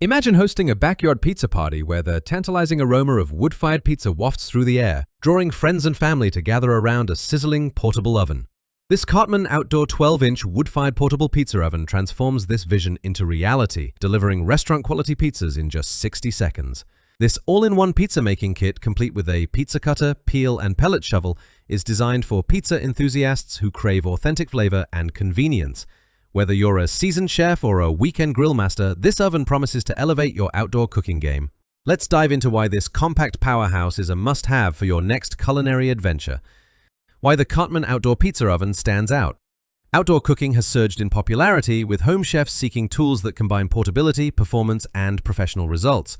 Imagine hosting a backyard pizza party where the tantalizing aroma of wood-fired pizza wafts through the air, drawing friends and family to gather around a sizzling portable oven. This Cartman Outdoor 12-inch wood-fired portable pizza oven transforms this vision into reality, delivering restaurant-quality pizzas in just 60 seconds. This all-in-one pizza-making kit, complete with a pizza cutter, peel, and pellet shovel, is designed for pizza enthusiasts who crave authentic flavor and convenience. Whether you're a seasoned chef or a weekend grill master, this oven promises to elevate your outdoor cooking game. Let's dive into why this compact powerhouse is a must-have for your next culinary adventure. Why the Cartman Outdoor Pizza Oven stands out. Outdoor cooking has surged in popularity, with home chefs seeking tools that combine portability, performance, and professional results.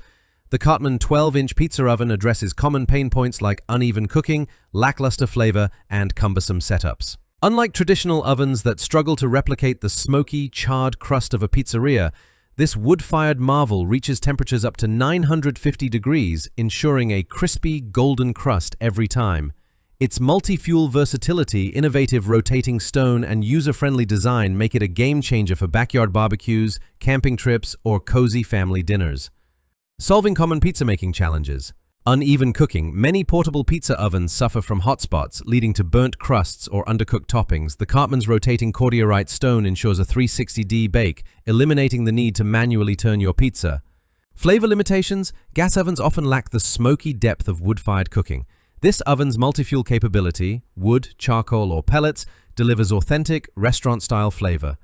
The Cartman 12-inch pizza oven addresses common pain points like uneven cooking, lackluster flavor, and cumbersome setups. Unlike traditional ovens that struggle to replicate the smoky, charred crust of a pizzeria, this wood-fired marvel reaches temperatures up to 950 degrees, ensuring a crispy, golden crust every time. Its multi-fuel versatility, innovative rotating stone, and user-friendly design make it a game-changer for backyard barbecues, camping trips, or cozy family dinners. Solving common pizza-making challenges. Uneven cooking. Many portable pizza ovens suffer from hotspots, leading to burnt crusts or undercooked toppings. The Cartman's rotating cordierite stone ensures a 360° bake, eliminating the need to manually turn your pizza. Flavor limitations. Gas ovens often lack the smoky depth of wood-fired cooking. This oven's multi-fuel capability, wood, charcoal, or pellets, delivers authentic, restaurant-style flavor.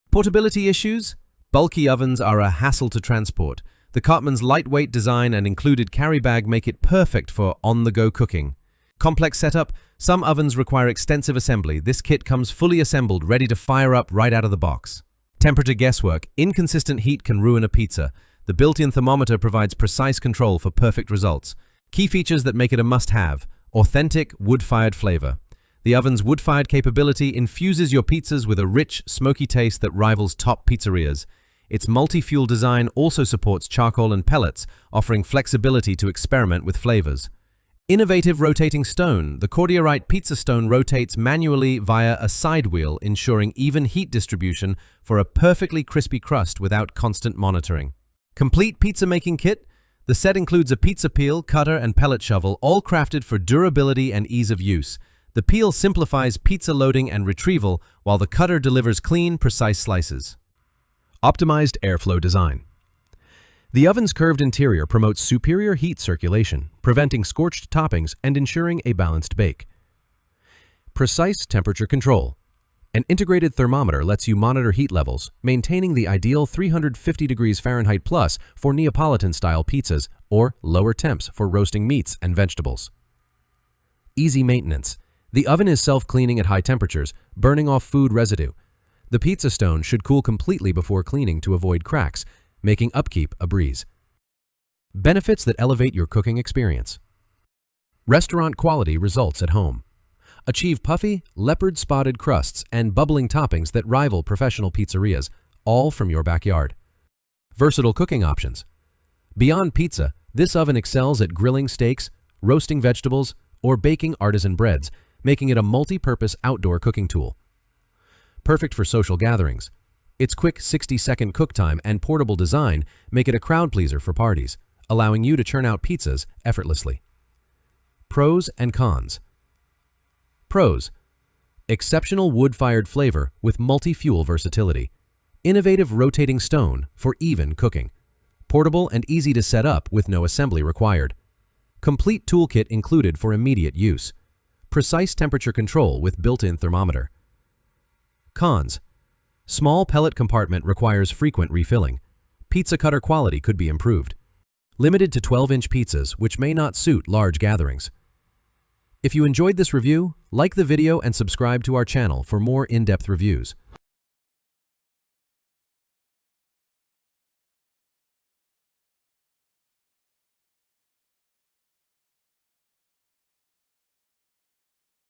Portability issues. Bulky ovens are a hassle to transport. The Cartman's lightweight design and included carry bag make it perfect for on-the-go cooking. Complex setup. Some ovens require extensive assembly. This kit comes fully assembled, ready to fire up right out of the box. Temperature guesswork. Inconsistent heat can ruin a pizza. The built-in thermometer provides precise control for perfect results. Key features that make it a must-have. Authentic, wood-fired flavor. The oven's wood-fired capability infuses your pizzas with a rich, smoky taste that rivals top pizzerias. Its multi-fuel design also supports charcoal and pellets, offering flexibility to experiment with flavors. Innovative rotating stone. The cordierite pizza stone rotates manually via a side wheel, ensuring even heat distribution for a perfectly crispy crust without constant monitoring. Complete pizza-making kit. The set includes a pizza peel, cutter, and pellet shovel, all crafted for durability and ease of use. The peel simplifies pizza loading and retrieval, while the cutter delivers clean, precise slices. Optimized airflow design. The oven's curved interior promotes superior heat circulation, preventing scorched toppings and ensuring a balanced bake. Precise temperature control. An integrated thermometer lets you monitor heat levels, maintaining the ideal 350 degrees Fahrenheit plus for Neapolitan-style pizzas or lower temps for roasting meats and vegetables. Easy maintenance. The oven is self-cleaning at high temperatures, burning off food residue. The pizza stone should cool completely before cleaning to avoid cracks, making upkeep a breeze. Benefits that elevate your cooking experience. Restaurant-quality results at home. Achieve puffy, leopard-spotted crusts and bubbling toppings that rival professional pizzerias, all from your backyard. Versatile cooking options. Beyond pizza, this oven excels at grilling steaks, roasting vegetables, or baking artisan breads, making it a multi-purpose outdoor cooking tool. Perfect for social gatherings. Its quick 60-second cook time and portable design make it a crowd pleaser for parties, allowing you to churn out pizzas effortlessly. Pros and cons. Pros. Exceptional wood-fired flavor with multi-fuel versatility. Innovative rotating stone for even cooking. Portable and easy to set up with no assembly required. Complete toolkit included for immediate use. Precise temperature control with built-in thermometer. Cons. Small pellet compartment requires frequent refilling. Pizza cutter quality could be improved. Limited to 12-inch pizzas, which may not suit large gatherings. If you enjoyed this review, like the video and subscribe to our channel for more in-depth reviews.